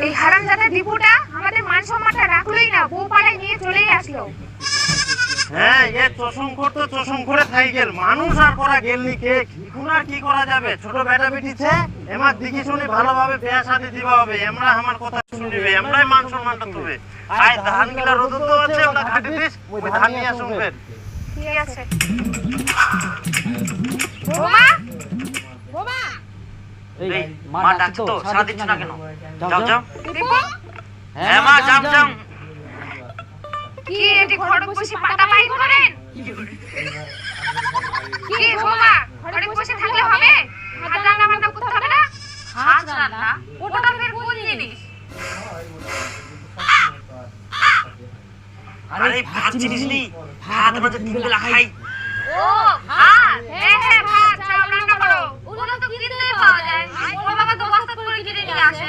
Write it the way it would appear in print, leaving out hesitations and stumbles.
এই হারামজাদা দীপুটা আমাদের মান সম্মানটা রাখলোই না, বউ পাড়ায় নিয়ে চলেই আসলো। হ্যাঁ, এ চশম করতে চশম করে থাই গেল, মানুষ আর করা গেলনি কে, এখন আর কি করা যাবে? ছোট বেটা বেটিছে, এমার দিকে শুনি ভালোভাবে বিয়া শাদী দিবা হবে, আমরা আমার কথা শুনিবে, আমরাই মান সম্মানটা দেবে। আয় ধান গুলা রোদ তো আছে, ওটা খাটি দিস, ওই ধান নিয়ে শুনবে। ঠিক আছে। বৌমা, বৌমা, এই মা ডাকছে তো, সারা দিচ্ছ না কেন? যাও যাও। দীপু, হ্যাঁ মা, যাও যাও। কি এটি ঘরে বসে পাটা পাই করেন? কি বৌমা, ঘরে বসে থাকলে হবে? হাত রান্না বান্না করতে হবে না? হাত রান্না? ওটা ফের কোন জিনিস? আরে ভাত জিনিস নি, ভাত আমরা যে তিন বেলা খাই। ও ভাত, হ্যাঁ